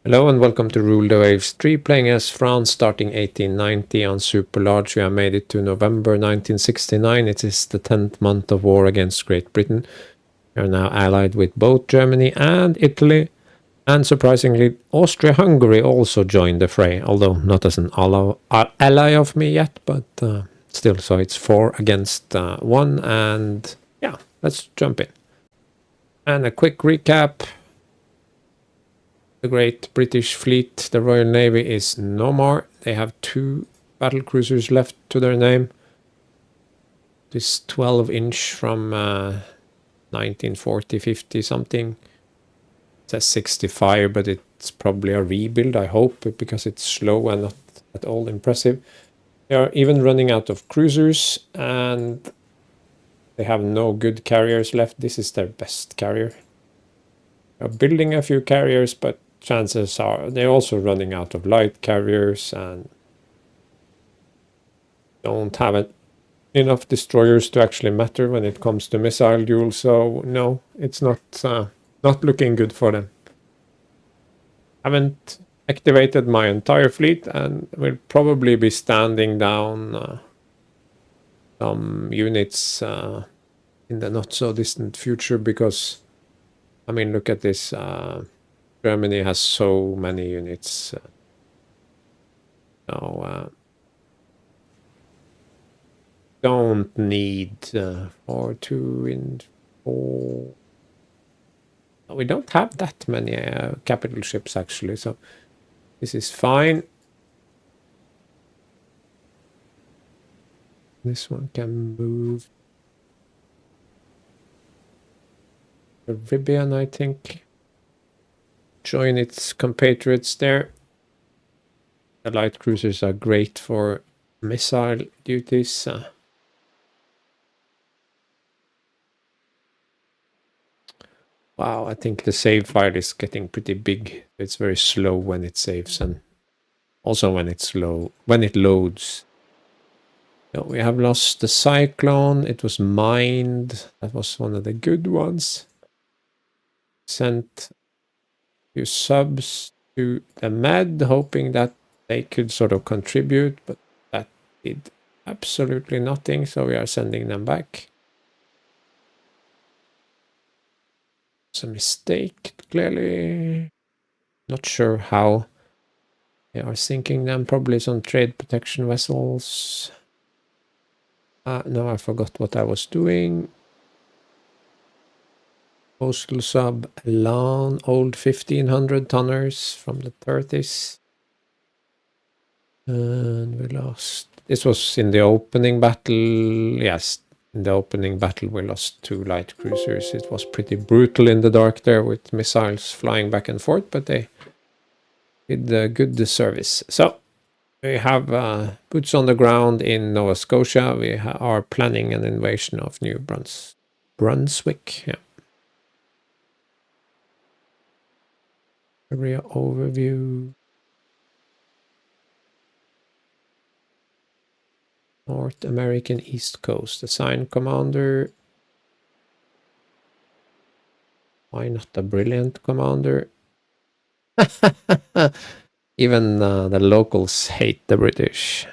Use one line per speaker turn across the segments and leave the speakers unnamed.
Hello and welcome to Rule the Waves 3, playing as France starting 1890 on Super Large. We have made it to November 1969. It is the 10th month of war against Great Britain. We are now allied with both Germany and Italy. And surprisingly, Austria-Hungary also joined the fray, although not as an ally of me yet, but still, so it's 4 against 1, and yeah, let's jump in. And a quick recap. The Great British Fleet, the Royal Navy, is no more. They have 2 battle cruisers left to their name. This 12-inch from 1940, 50 something. It says 65, but it's probably a rebuild, I hope, because it's slow and not at all impressive. They are even running out of cruisers, and they have no good carriers left. This is their best carrier. They are building a few carriers, but chances are they're also running out of light carriers and don't have enough destroyers to actually matter when it comes to missile duels. So no, it's not looking good for them. Haven't activated my entire fleet and will probably be standing down some units in the not so distant future, because I mean, look at this. Germany has so many units. Don't need 4, 2 in 4. We don't have that many capital ships actually, so this is fine. This one can move. Caribbean, I think. Join its compatriots there. The light cruisers are great for missile duties. Wow, I think the save file is getting pretty big. It's very slow when it saves, and also when it's slow when it loads. So we have lost the Cyclone. It was mined. That was one of the good ones. Sent a few subs to the Med, hoping that they could sort of contribute, but that did absolutely nothing, so we are sending them back. It's a mistake, clearly. Not sure how they are sinking them. Probably some trade protection vessels. No, I forgot what I was doing. Coastal sub Elan, old 1500 tonners from the 30s. And we lost. This was in the opening battle. Yes, in the opening battle we lost 2 light cruisers. It was pretty brutal in the dark there with missiles flying back and forth, but they did good service. So we have boots on the ground in Nova Scotia. We are planning an invasion of New Brunswick. Yeah. Area overview. North American East Coast. Assigned commander. Why not a brilliant commander? Even the locals hate the British.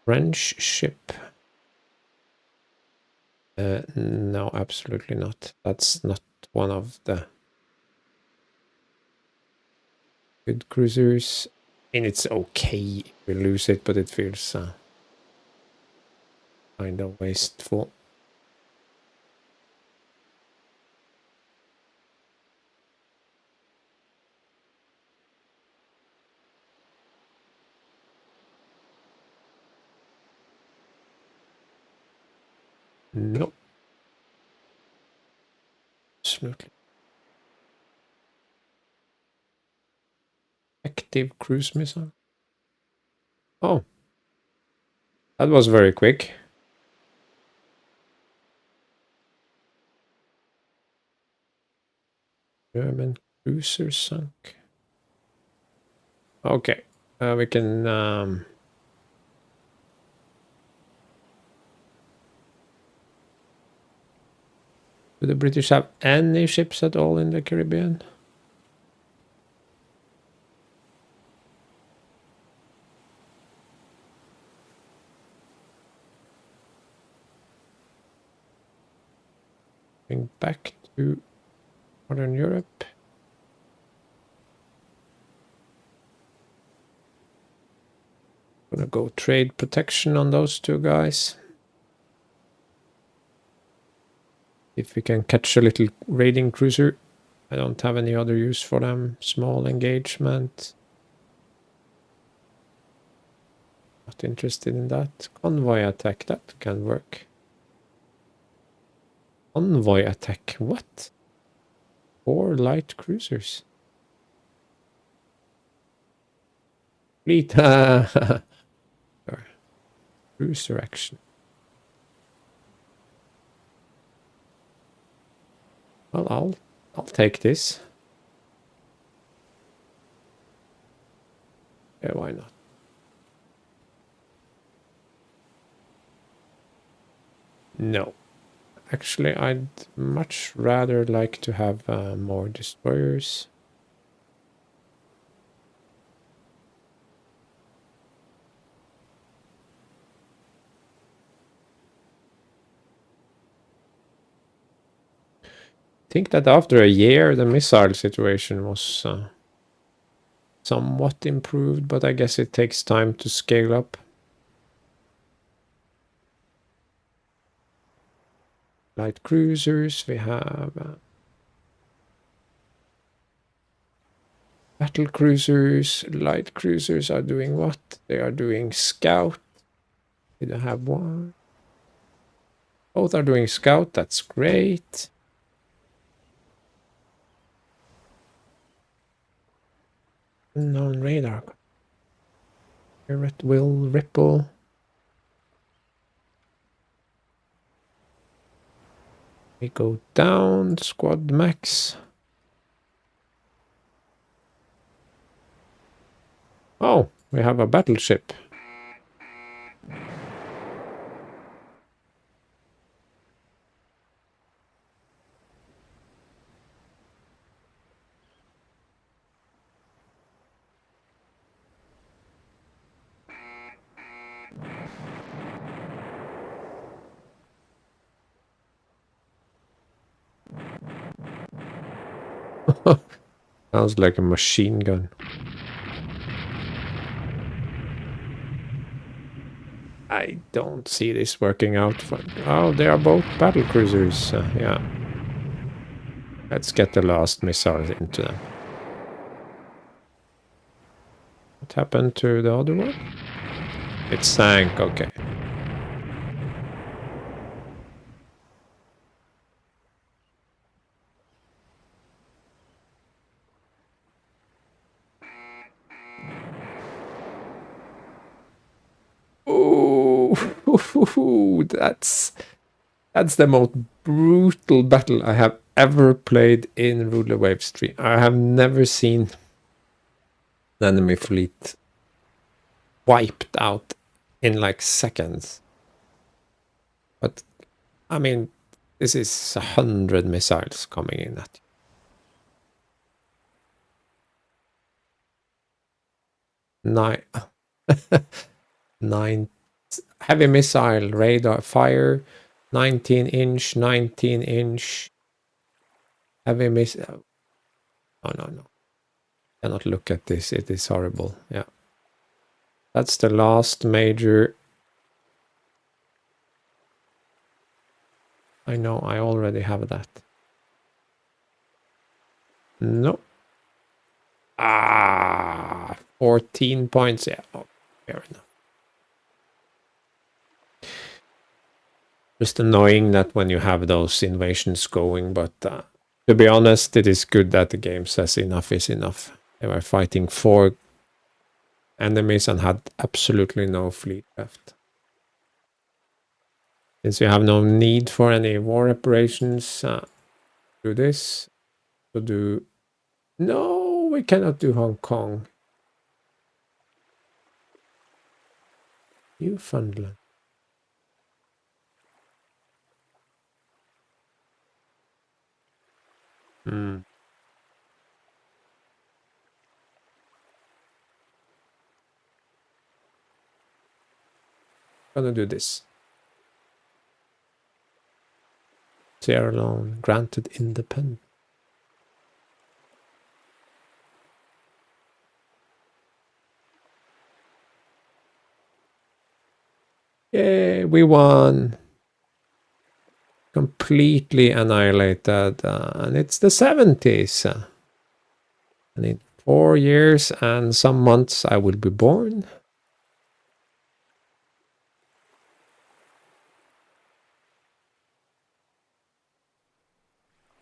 French ship. No, absolutely not. That's not one of the good cruisers. I mean, it's okay if we lose it, but it feels kind of wasteful. Nope. Absolutely. Active cruise missile. Oh. That was very quick. German cruiser sunk. Okay. We can Do the British have any ships at all in the Caribbean? Going back to Northern Europe. Gonna go trade protection on those two guys. If we can catch a little raiding cruiser. I don't have any other use for them. Small engagement. Not interested in that. Convoy attack, that can work. Convoy attack, what? 4 light cruisers. Fleet. Cruiser action. Well, I'll take this. Yeah, why not? No. Actually, I'd much rather like to have more destroyers. I think that after a year, the missile situation was somewhat improved, but I guess it takes time to scale up. Light cruisers, we have battle cruisers. Light cruisers are doing what? They are doing scout. We don't have one. Both are doing scout, that's great. Unknown radar. Pirate will ripple. We go down, squad max. Oh, we have a battleship. Sounds like a machine gun. I don't see this working out. Oh, they are both battle cruisers. Yeah. Let's get the last missiles into them. What happened to the other one? It sank, okay. Ooh, that's the most brutal battle I have ever played in Ruler Waves 3. I have never seen the enemy fleet wiped out in like seconds. But I mean, this is 100 missiles coming in at you. 9 heavy missile radar fire, 19-inch, 19-inch heavy missile. Oh no. Cannot look at this. It is horrible. Yeah. That's the last major. I know, I already have that. No. 14 points. Yeah, oh, fair enough. Just annoying that when you have those invasions going, but to be honest, it is good that the game says enough is enough. They were fighting 4 enemies and had absolutely no fleet left. Since you have no need for any war operations, do this. To do... No, we cannot do Hong Kong. Newfoundland. Gonna do this. Sierra Leone granted independence. Yay, we won. Completely annihilated. And it's the 70s. And in 4 years and some months I will be born.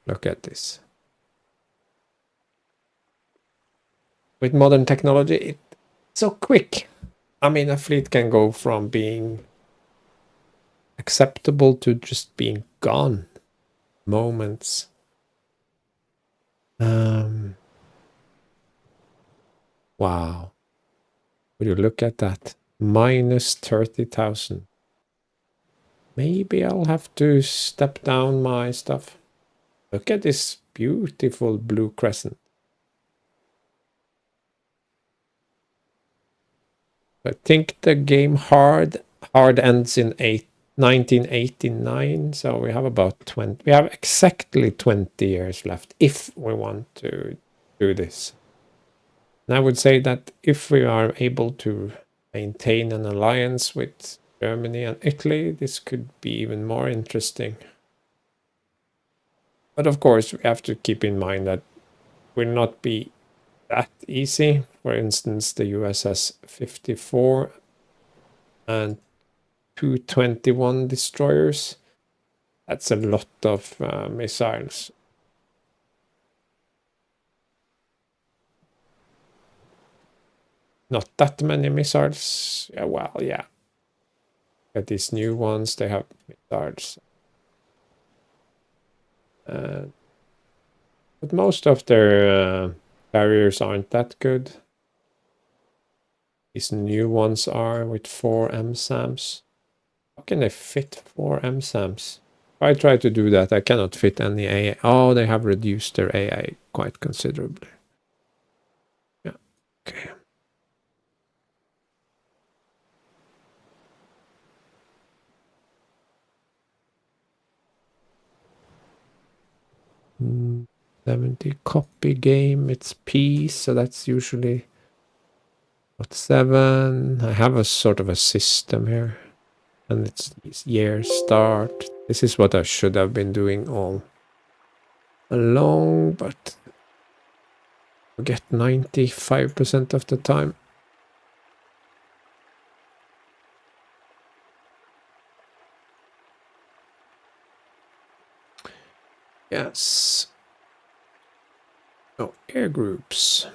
Look at this. With modern technology, it's so quick. I mean, a fleet can go from being acceptable to just being gone. Moments. Wow. Would you look at that? Minus 30,000. Maybe I'll have to step down my stuff. Look at this beautiful blue crescent. I think the game hard ends in 1989, so we have about 20. We have exactly 20 years left if we want to do this. And I would say that if we are able to maintain an alliance with Germany and Italy, this could be even more interesting. But of course, we have to keep in mind that it will not be that easy. For instance, the US has 54 and 221 destroyers. That's a lot of missiles. Not that many missiles. Yeah, well, yeah. But these new ones, they have missiles. But most of their carriers aren't that good. These new ones are with 4 MSAMs. How can they fit 4 MSAMs? If I try to do that, I cannot fit any AI. Oh, they have reduced their AI quite considerably. Yeah, okay. Mm, 70 copy game, it's peace, so that's usually what, 7. I have a sort of a system here, and it's year start. This is what I should have been doing all along, but I get 95% of the time. Yes. Oh, air groups.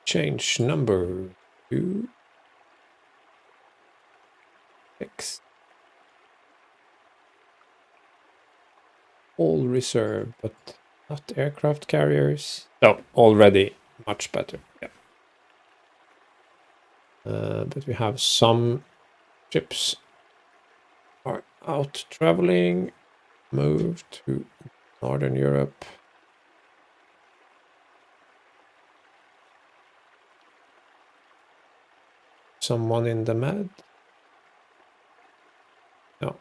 Change number 2. 6. All reserve, but not aircraft carriers. Oh, already much better. Yeah. But we have some ships are out traveling. Move to Northern Europe. Someone in the Med? No.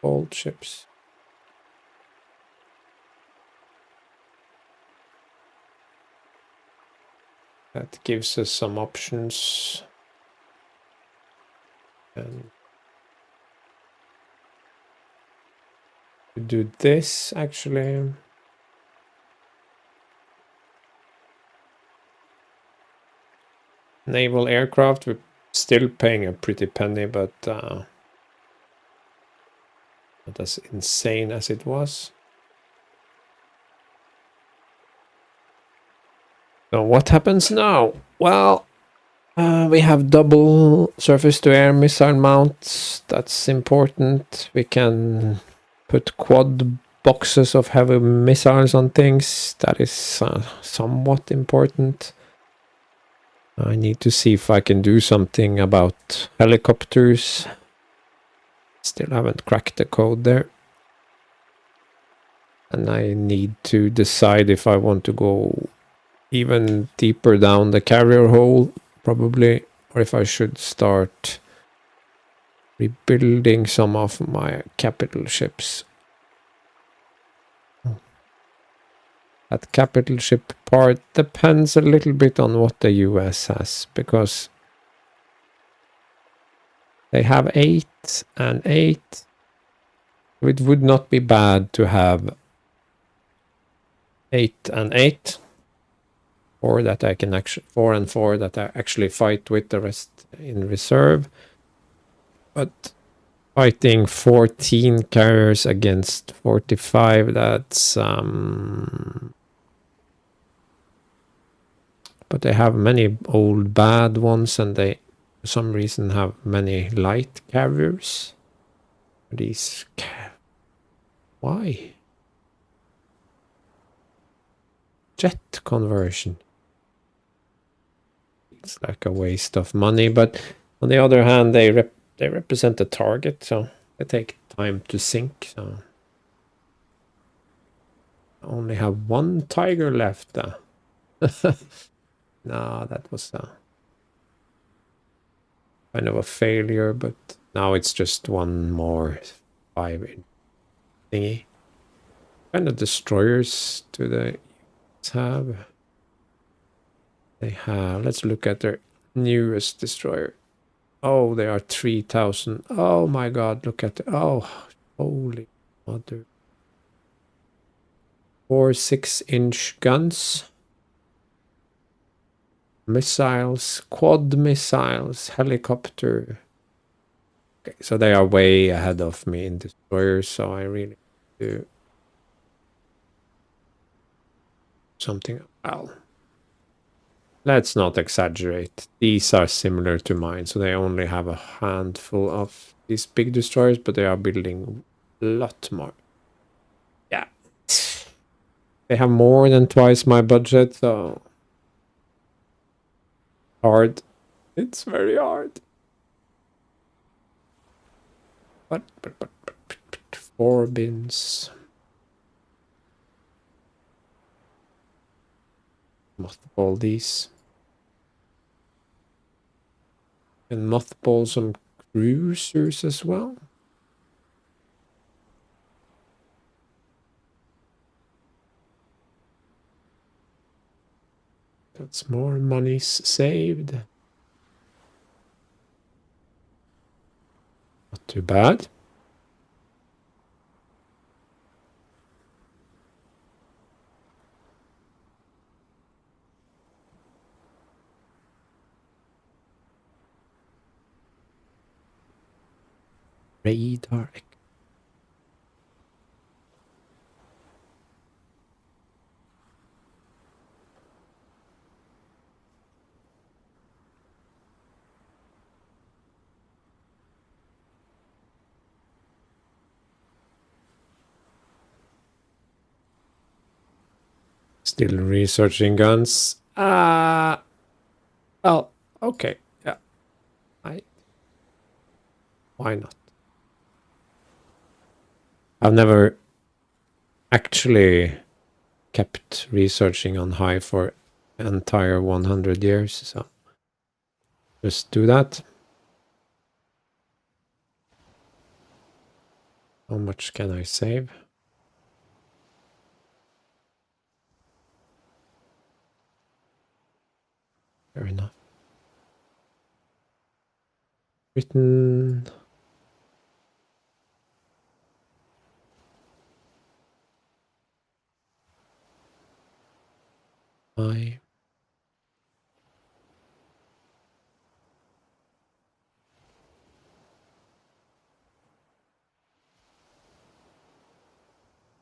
Old ships. That gives us some options. And to do this, actually. Naval aircraft, we're still paying a pretty penny, but not as insane as it was. So what happens now? Well, we have double surface-to-air missile mounts. That's important. We can put quad boxes of heavy missiles on things. That is somewhat important. I need to see if I can do something about helicopters. Still haven't cracked the code there. And I need to decide if I want to go even deeper down the carrier hole, probably, or if I should start rebuilding some of my capital ships. That capital ship part depends a little bit on what the US has, because they have 8 and 8. It would not be bad to have 8 and 8. 4 that I can actually 4 and 4 that I actually fight with, the rest in reserve. But fighting 14 carriers against 45, that's but they have many old bad ones, and they for some reason have many light carriers. These why? Jet conversion. It's like a waste of money, but on the other hand, they represent a target, so they take time to sink. So I only have 1 tiger left. No, that was kind of a failure, but now it's just 1 more 5 thingy. Kind of destroyers do they have? They have. Let's look at their newest destroyer. Oh, they are 3,000. Oh my god, look at the, oh, holy mother. 4 6-inch guns. Missiles, quad missiles, helicopter. Okay, so they are way ahead of me in destroyers, so I really do something. Well, let's not exaggerate. These are similar to mine, so they only have a handful of these big destroyers, but they are building a lot more. Yeah. They have more than twice my budget, so hard. It's very hard. But 4 bins. Mothball these. And mothball some cruisers as well. That's more monies saved. Not too bad. Radar. Still researching guns. Well, okay. Yeah. Why not? I've never actually kept researching on high for entire 100 years, so just do that. How much can I save? Fair enough. Britain. I.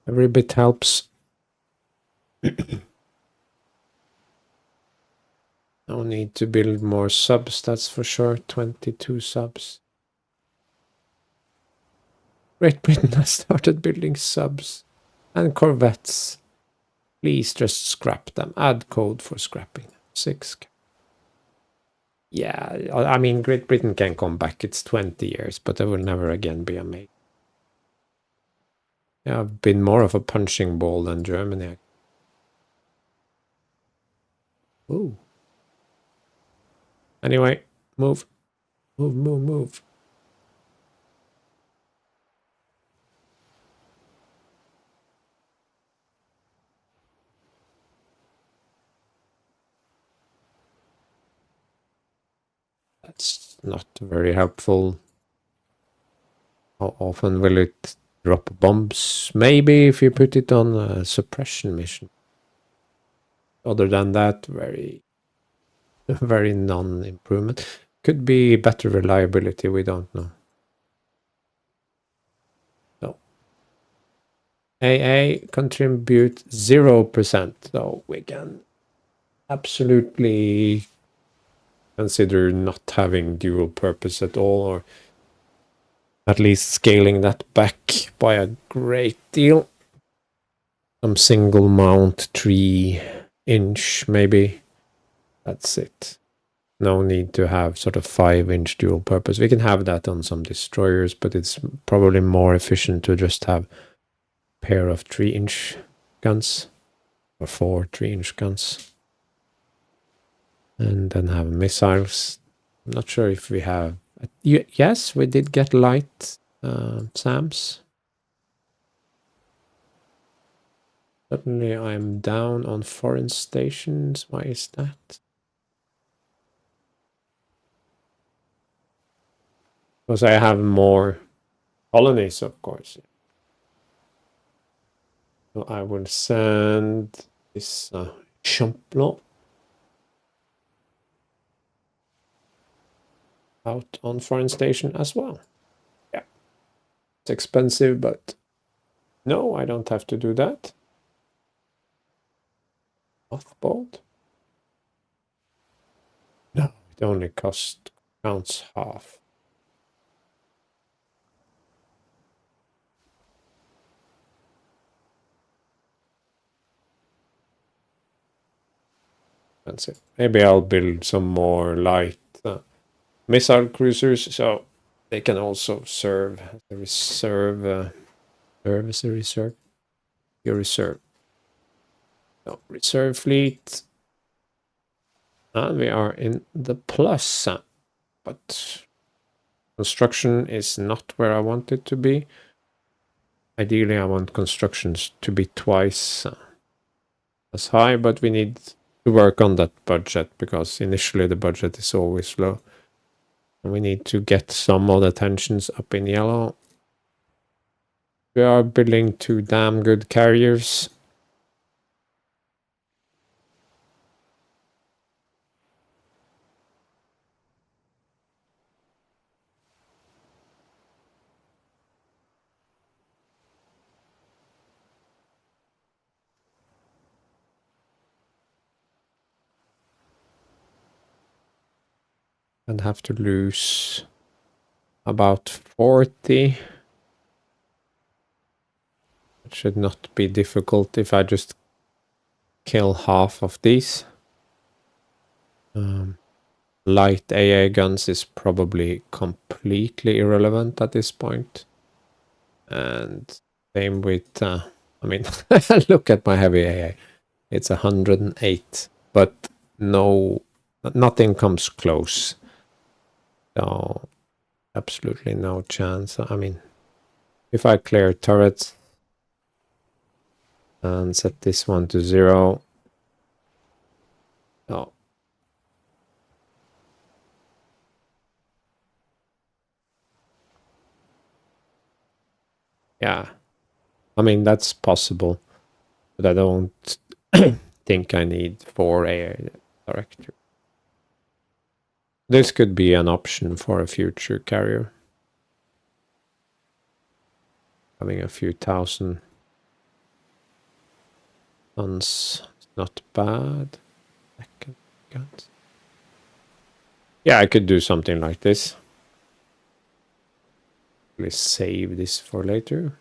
Every bit helps. No need to build more subs, that's for sure. 22 subs. Great Britain has started building subs and corvettes. Please just scrap them. Add code for scrapping. 6. Yeah, I mean, Great Britain can come back. It's 20 years, but they will never again be a mate. Yeah, I've been more of a punching ball than Germany. Ooh. Anyway, move, move, move, move. That's not very helpful. How often will it drop bombs? Maybe if you put it on a suppression mission. Other than that, very, very non-improvement. Could be better reliability, we don't know. So, AA contribute 0%, though we can absolutely consider not having dual purpose at all, or at least scaling that back by a great deal. Some single mount 3-inch, maybe. That's it. No need to have sort of 5-inch dual purpose. We can have that on some destroyers, but it's probably more efficient to just have a pair of 3-inch guns, or 4 3-inch guns, and then have missiles. I'm not sure if we have. Yes, we did get light SAMs. Suddenly I'm down on foreign stations. Why is that? Because I have more colonies, of course. So I will send this champion out on foreign station as well. Yeah, it's expensive, but no, I don't have to do that. Mothballed? No, it only counts half. That's it. Maybe I'll build some more light missile cruisers, so they can also serve as a reserve. Serve as a reserve. Your reserve. No, reserve fleet. And we are in the plus, but construction is not where I want it to be. Ideally, I want constructions to be twice as high, but we need to work on that budget because initially the budget is always low. And we need to get some of the tensions up in yellow. We are building 2 damn good carriers. And have to lose about 40. It should not be difficult if I just kill half of these. Light AA guns is probably completely irrelevant at this point. And same with, I mean, look at my heavy AA. It's 108, but nothing comes close. So absolutely no chance. I mean, if I clear turrets and set this one to 0, oh, yeah, I mean, that's possible, but I don't think I need 4 AA director. This could be an option for a future carrier. Having a few thousand tons is not bad. Yeah, I could do something like this. Let's save this for later.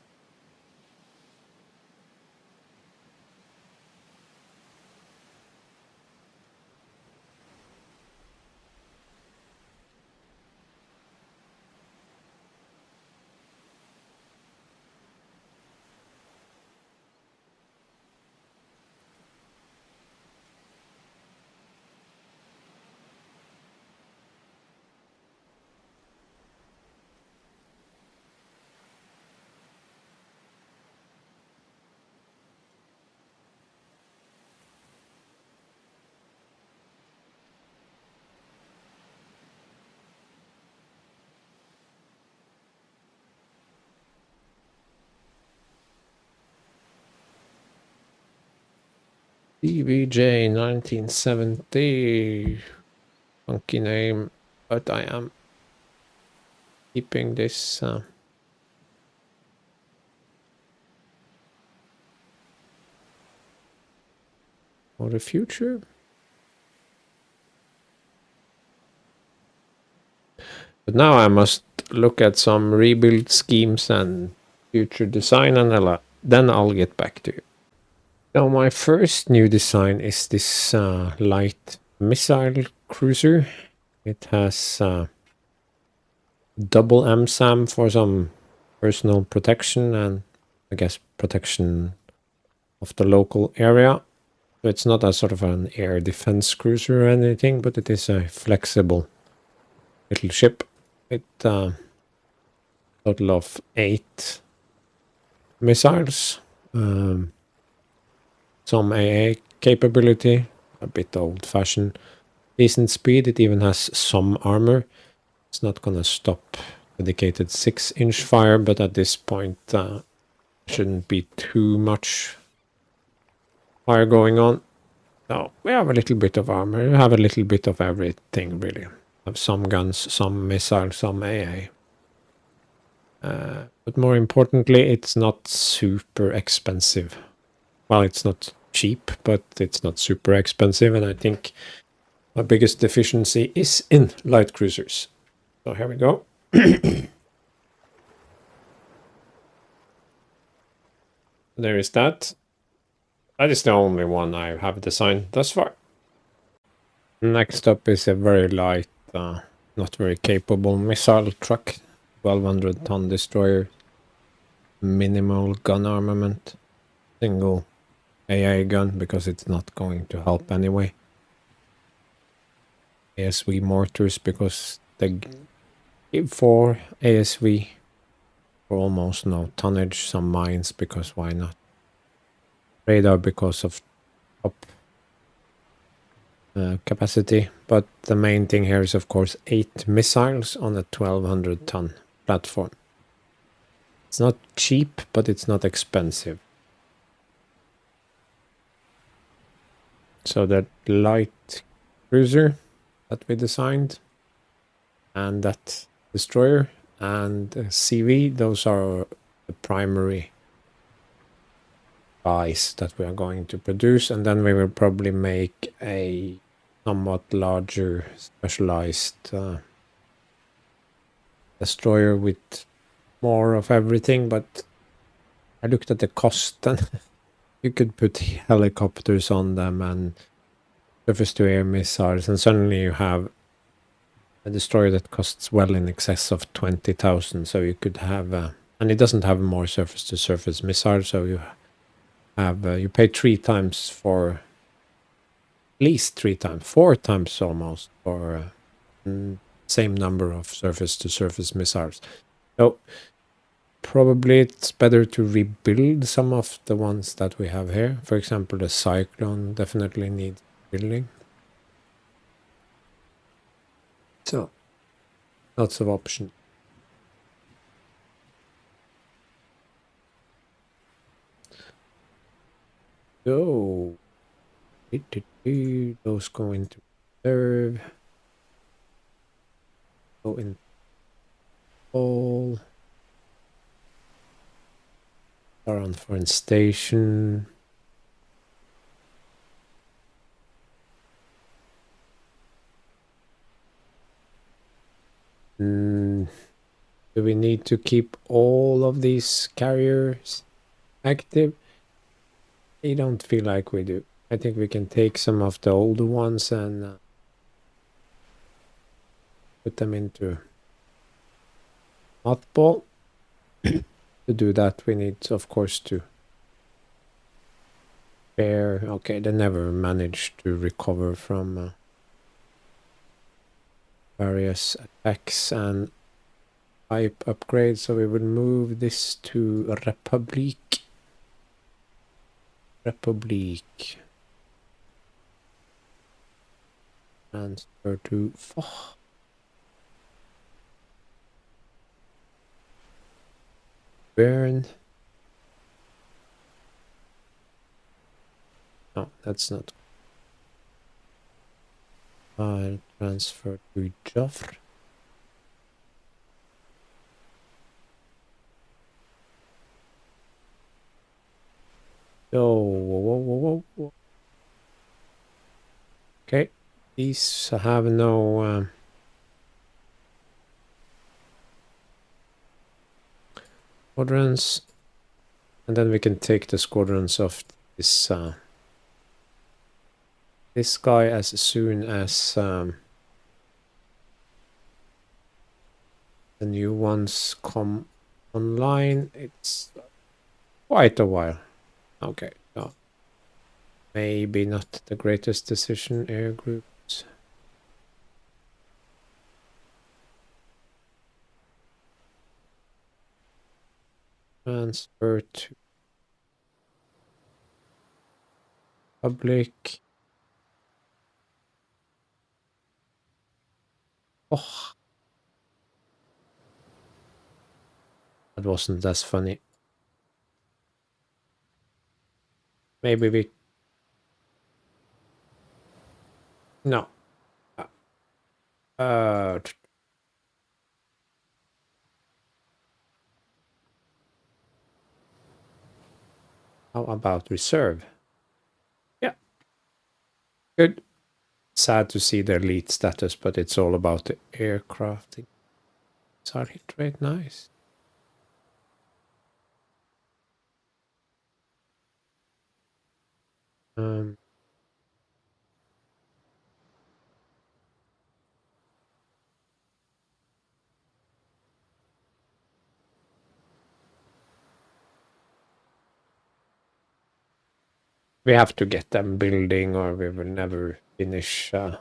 DVJ 1970. Funky name, but I am keeping this for the future. But now I must look at some rebuild schemes and future design, and then I'll get back to you. Now my first new design is this light missile cruiser. It has double MSAM for some personal protection and I guess protection of the local area. So it's not a sort of an air defense cruiser or anything, but it is a flexible little ship with a total of 8 missiles, some AA capability, a bit old-fashioned, decent speed. It even has some armor. It's not gonna stop dedicated 6-inch fire, but at this point shouldn't be too much fire going on. So we have a little bit of armor. We have a little bit of everything, really. Have some guns, some missiles, some AA. But more importantly, it's not super expensive. Well, it's not cheap, but it's not super expensive, and I think my biggest deficiency is in light cruisers. So here we go. There is that. That is the only one I have designed thus far. Next up is a very light, not very capable missile truck, 1200-ton destroyer, minimal gun armament, single AA gun because it's not going to help anyway. ASV mortars because they give 4 ASV for almost no tonnage, some mines because why not? Radar because of top capacity, but the main thing here is of course 8 missiles on a 1200-ton platform. It's not cheap, but it's not expensive. So that light cruiser that we designed and that destroyer and CV, those are the primary buys that we are going to produce, and then we will probably make a somewhat larger specialized destroyer with more of everything. But I looked at the cost and you could put helicopters on them and surface-to-air missiles, and suddenly you have a destroyer that costs well in excess of 20,000. So you could have, and it doesn't have more surface-to-surface missiles, so you have you pay 3 times for, at least 3 times, 4 times almost for same number of surface-to-surface missiles. So probably it's better to rebuild some of the ones that we have here. For example, the Cyclone definitely needs building. So lots of options. So those go into reserve. Go in all. Are on foreign station. Do we need to keep all of these carriers active? I don't feel like we do. I think we can take some of the older ones and put them into mothball. To do that, we need, of course, to repair. Okay, they never managed to recover from various attacks and type upgrades, so we will move this to Republic. Transfer to Bern. No, that's not. File transfer to Joffre. Oh, whoa. Okay, these have no squadrons, and then we can take the squadrons of this guy as soon as the new ones come online. It's quite a while. Okay, no, maybe not the greatest decision. Air groups. Transfer to public. Oh, that wasn't as funny. Maybe we... No. How about reserve? Yeah, good. Sad to see the elite status, but it's all about the aircraft. Are hit rate nice? We have to get them building, or we will never finish them.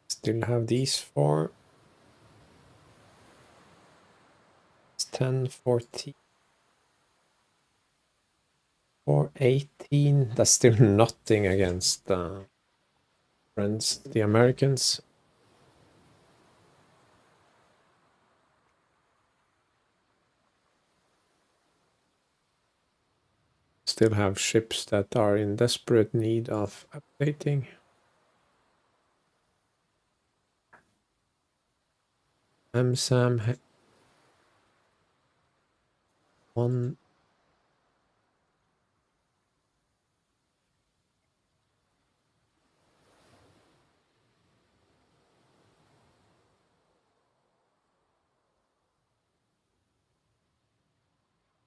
Still have these four. It's 10, 14, or 18. That's still nothing against friends, the Americans. Still have ships that are in desperate need of updating. MSAM 1.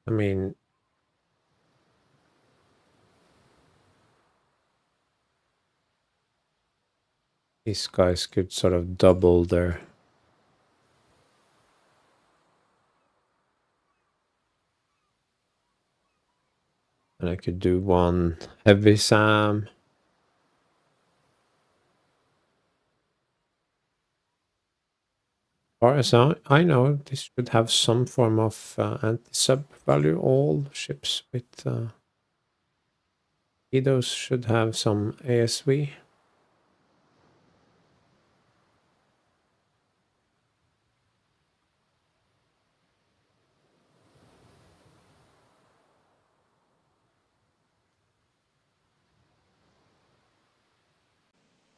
I mean, these guys could sort of double their... And I could do one heavy SAM. As far as I know, this should have some form of anti-sub value. All ships with those should have some ASV.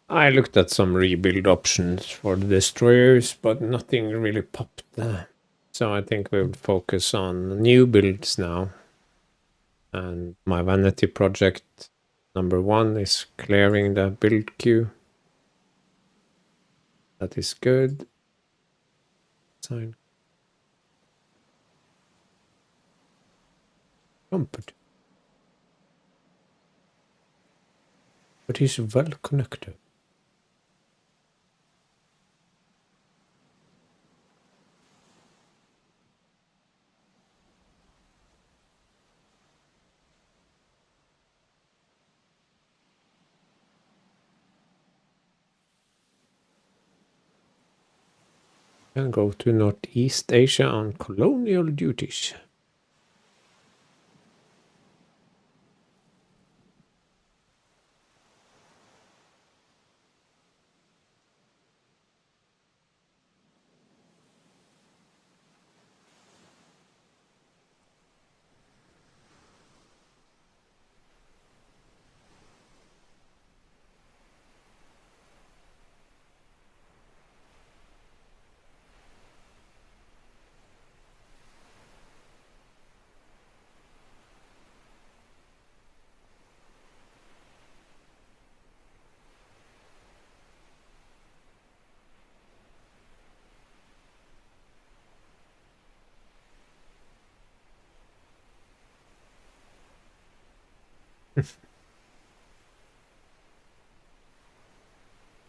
I looked at some rebuild options for the destroyers, but nothing really popped. So I think we'll focus on new builds now. And my vanity project number 1 is clearing the build queue. That is good. Sign. Comfort. But he's well connected. Can go to Northeast Asia on colonial duties.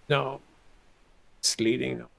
No, it's leading now.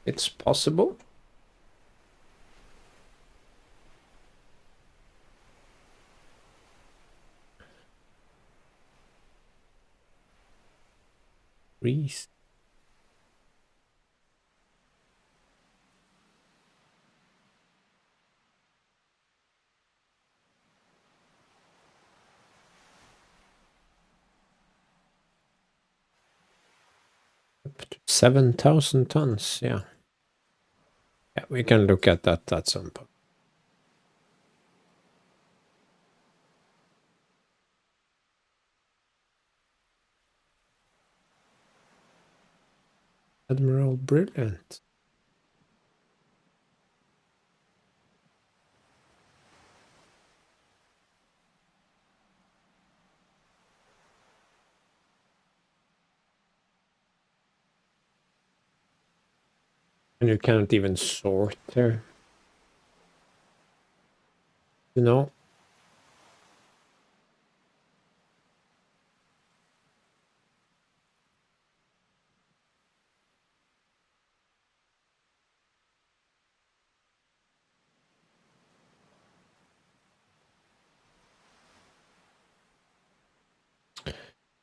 It's possible. Reese. 7,000 tons, yeah. Yeah, we can look at that at some point. Admiral Brilliant. And you cannot even sort there. You know?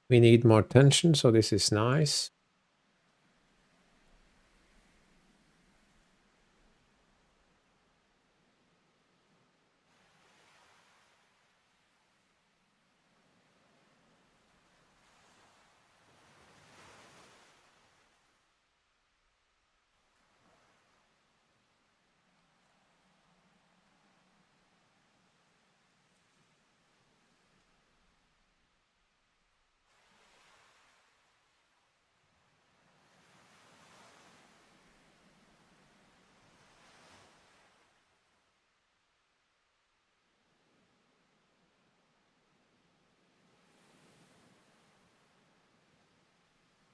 We need more tension, so this is nice.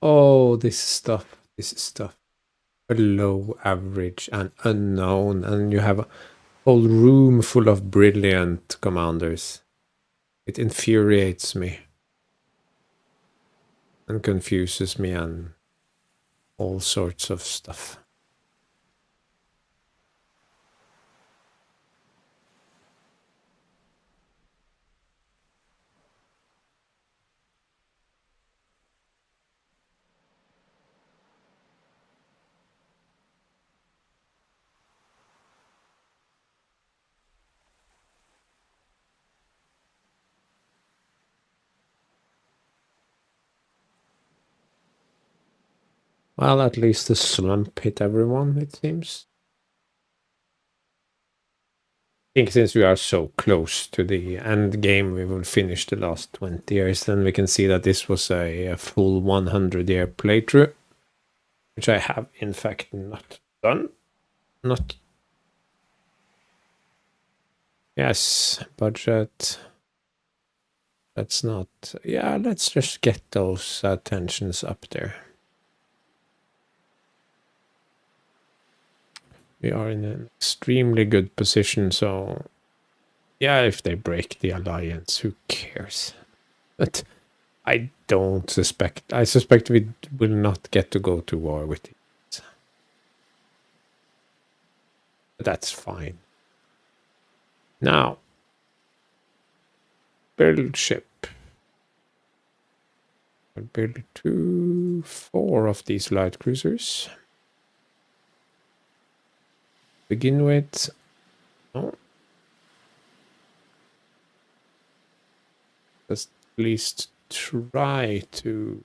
Oh, this stuff. This is stuff. Below average and unknown, and you have a whole room full of brilliant commanders. It infuriates me and confuses me and all sorts of stuff. Well, at least the slump hit everyone, it seems. I think since we are so close to the end game, we will finish the last 20 years. Then we can see that this was a full 100-year playthrough, which I have in fact not done. Not. Yes, budget. Let's not. Yeah, let's just get those tensions up there. We are in an extremely good position, so yeah, if they break the alliance, who cares? But I don't suspect. I suspect we will not get to go to war with it. But that's fine. Now, build ship. I'll build 4 of these light cruisers. Begin with. Oh, just at least try to.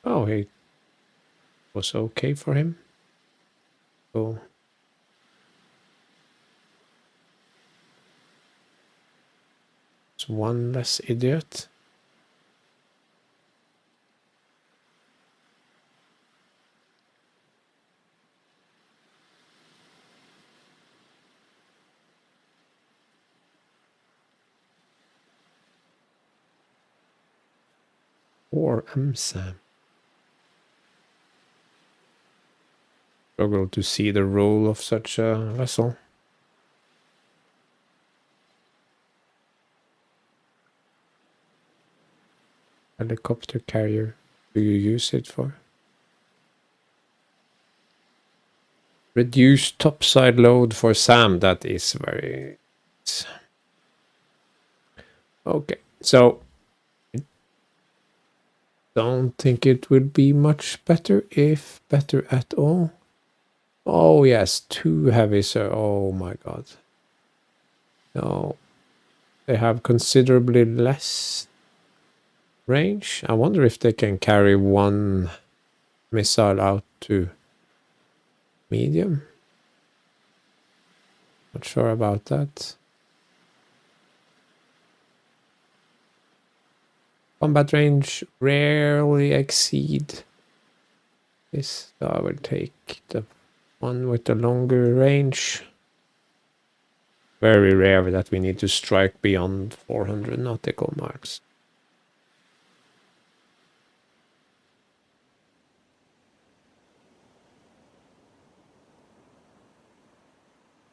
Oh, it was okay for him. So it's one less idiot. Or MSAM. Struggle to see the role of such a vessel. Helicopter carrier. Do you use it for? Reduce topside load for SAM. That is very. Okay, so I don't think it will be much better, if better at all. Oh yes, 2 heavy, sir. Oh my god. No, they have considerably less range. I wonder if they can carry 1 missile out to medium. Not sure about that. Combat range rarely exceed this, so I will take the one with the longer range. Very rare that we need to strike beyond 400 nautical miles.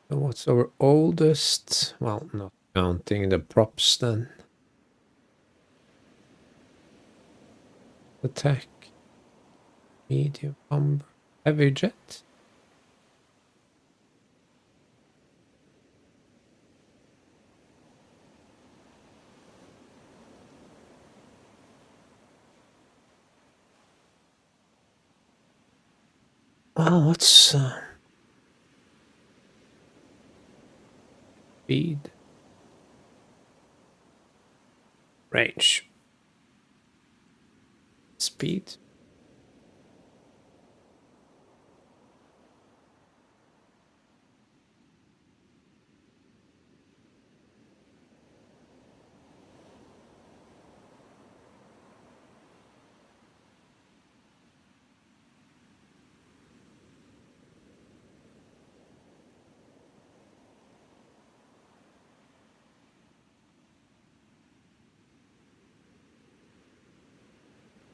So what's our oldest? Well, not counting the props then. Attack. Medium bomber. Heavy jet. Oh, what's speed? Range. Speed.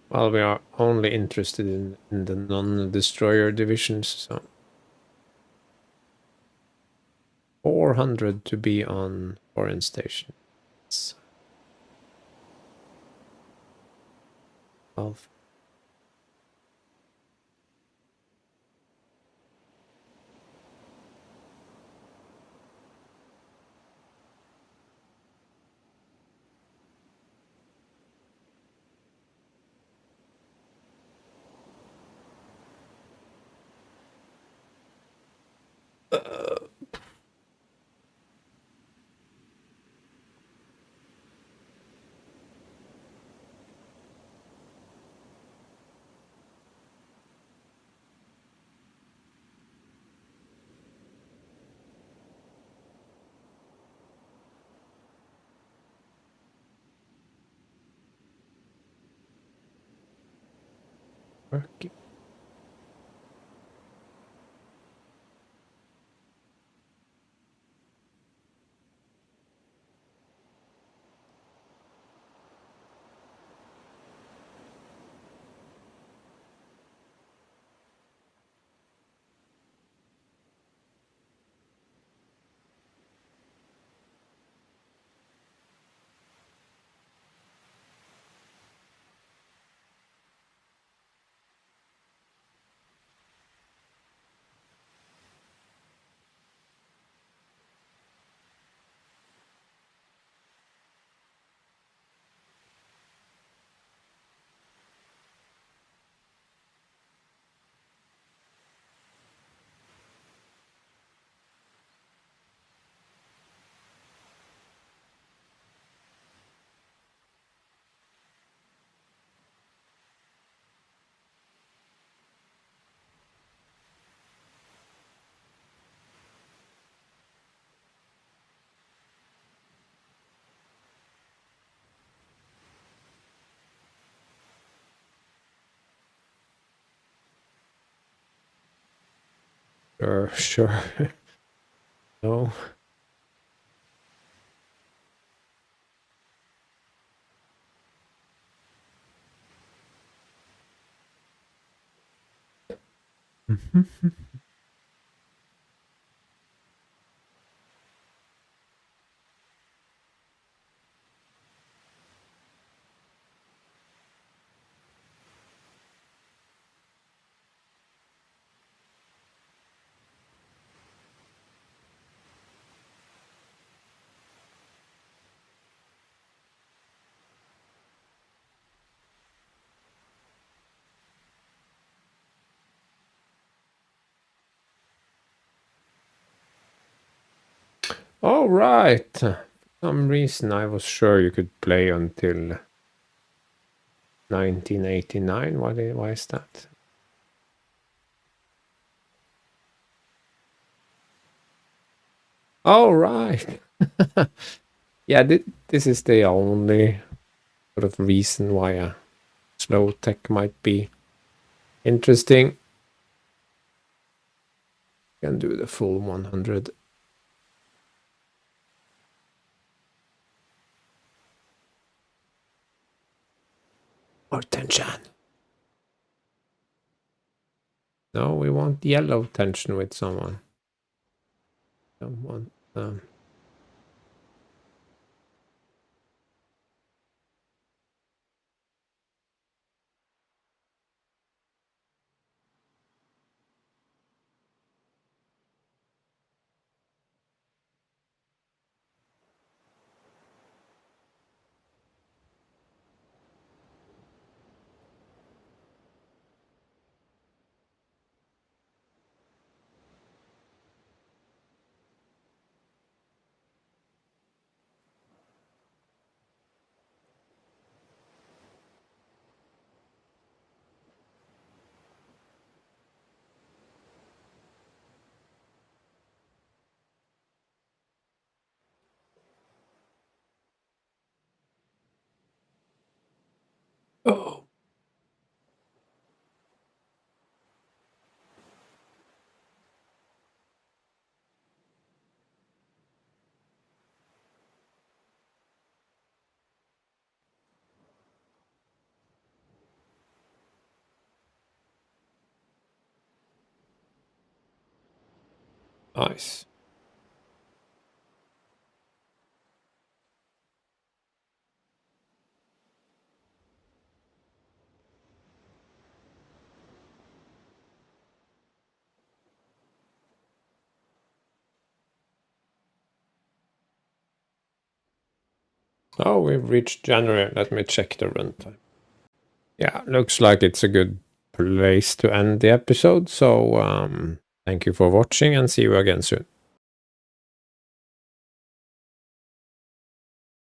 Well, we are only interested in the non-destroyer divisions, so 400 to be on foreign stations. 12. Turkey. Sure. No. All right. For some reason, I was sure you could play until 1989. Why is that? All right. Yeah, this is the only sort of reason why a slow tech might be interesting. Can do the full 100. More tension. No, we want yellow tension with someone. Don't want Oh, nice. Oh, we've reached January. Let me check the runtime. Yeah, looks like it's a good place to end the episode. So, thank you for watching and see you again soon.